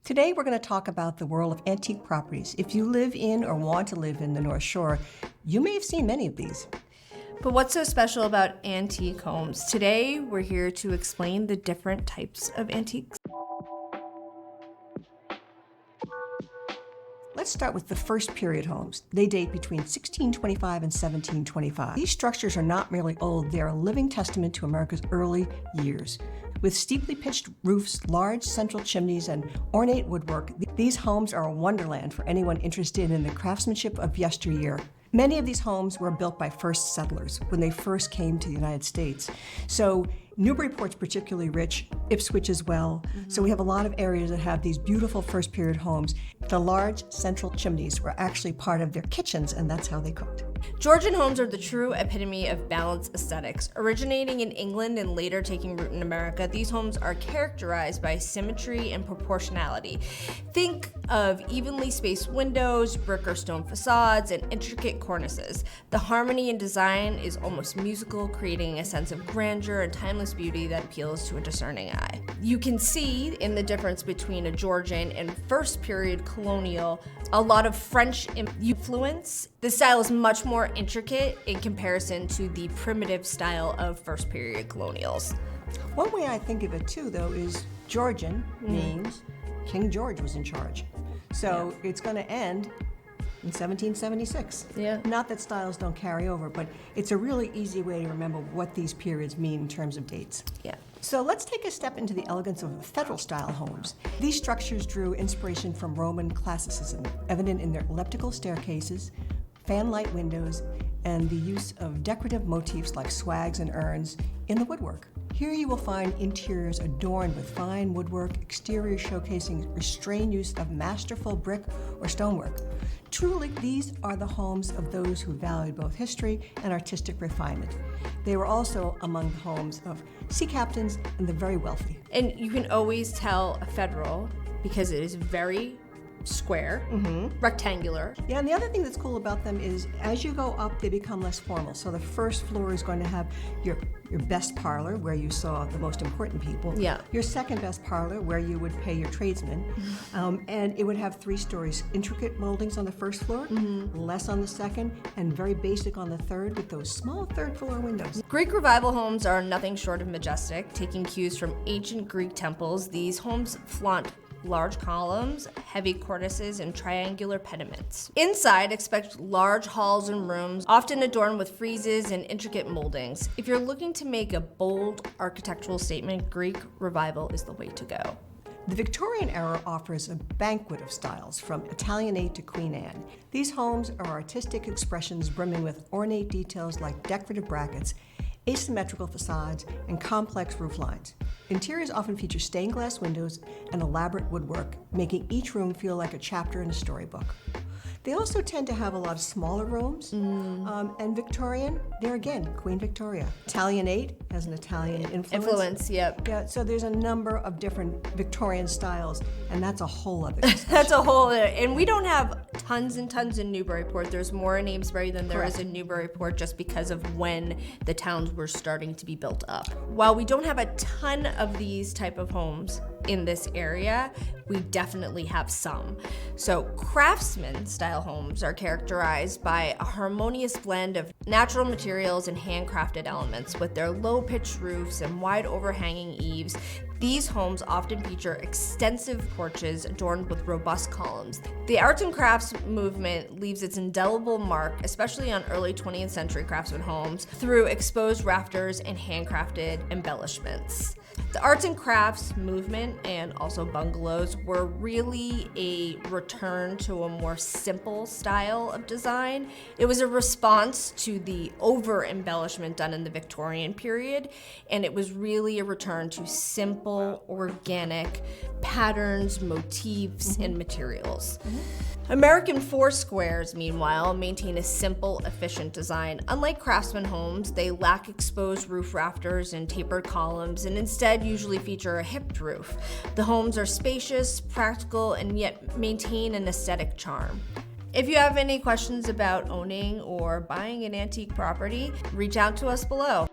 Today we're going to talk about the world of antique properties. If you live in or want to live in the North Shore, you may have seen many of these. But what's so special about antique homes? Today we're here to explain the different types of antiques. Let's start with the first period homes. They date between 1625 and 1725. These structures are not merely old, they are a living testament to America's early years. With steeply pitched roofs, large central chimneys, and ornate woodwork, these homes are a wonderland for anyone interested in the craftsmanship of yesteryear. Many of these homes were built by first settlers when they first came to the United States. So Newburyport's particularly rich, Ipswich as well. So we have a lot of areas that have these beautiful first period homes. The large central chimneys were actually part of their kitchens, and that's how they cooked. Georgian homes are the true epitome of balanced aesthetics. Originating in England and later taking root in America, these homes are characterized by symmetry and proportionality. Think of evenly spaced windows, brick or stone facades, and intricate cornices. The harmony in design is almost musical, creating a sense of grandeur and timeless beauty that appeals to a discerning eye. You can see in the difference between a Georgian and first period colonial a lot of French influence. The style is much more intricate in comparison to the primitive style of first period colonials. One way I think of it too, though, is Georgian means King George was in charge. So it's going to end in 1776. Yeah. Not that styles don't carry over, but it's a really easy way to remember what these periods mean in terms of dates. Yeah. So let's take a step into the elegance of federal-style homes. These structures drew inspiration from Roman classicism, evident in their elliptical staircases, fan-light windows, and the use of decorative motifs like swags and urns in the woodwork. Here you will find interiors adorned with fine woodwork, exteriors showcasing restrained use of masterful brick or stonework. Truly, these are the homes of those who valued both history and artistic refinement. They were also among the homes of sea captains and the very wealthy. And you can always tell a federal because it is very square, rectangular. Yeah, and the other thing that's cool about them is as you go up, they become less formal. So the first floor is going to have your best parlor, where you saw the most important people. Yeah. Your second best parlor, where you would pay your tradesmen. And it would have 3 stories. Intricate moldings on the first floor, less on the second, and very basic on the third with those small third floor windows. Greek revival homes are nothing short of majestic. Taking cues from ancient Greek temples, these homes flaunt large columns, heavy cornices, and triangular pediments. Inside, expect large halls and rooms, often adorned with friezes and intricate moldings. If you're looking to make a bold architectural statement, Greek revival is the way to go. The Victorian era offers a banquet of styles, from Italianate to Queen Anne. These homes are artistic expressions brimming with ornate details like decorative brackets, asymmetrical facades, and complex roof lines. Interiors often feature stained glass windows and elaborate woodwork, making each room feel like a chapter in a storybook. They also tend to have a lot of smaller rooms, and Victorian, there again, Queen Victoria. Italianate has an Italian influence. Yep. Yeah, so there's a number of different Victorian styles, and that's a whole other discussion. That's a whole other, and we don't have tons and tons in Newburyport. There's more in Amesbury than there is in Newburyport just because of when the towns were starting to be built up. While we don't have a ton of these type of homes in this area, we definitely have some. So Craftsman style homes are characterized by a harmonious blend of natural materials and handcrafted elements. With their low-pitched roofs and wide overhanging eaves, these homes often feature extensive porches adorned with robust columns. The arts and crafts movement leaves its indelible mark, especially on early 20th century craftsman homes, through exposed rafters and handcrafted embellishments. The arts and crafts movement and also bungalows were really a return to a more simple style of design. It was a response to the over-embellishment done in the Victorian period, and it was really a return to simple, organic patterns, motifs, and materials. American four squares, meanwhile, maintain a simple, efficient design. Unlike Craftsman homes, they lack exposed roof rafters and tapered columns, and instead usually feature a hipped roof. The homes are spacious, practical, and yet maintain an aesthetic charm. If you have any questions about owning or buying an antique property, reach out to us below.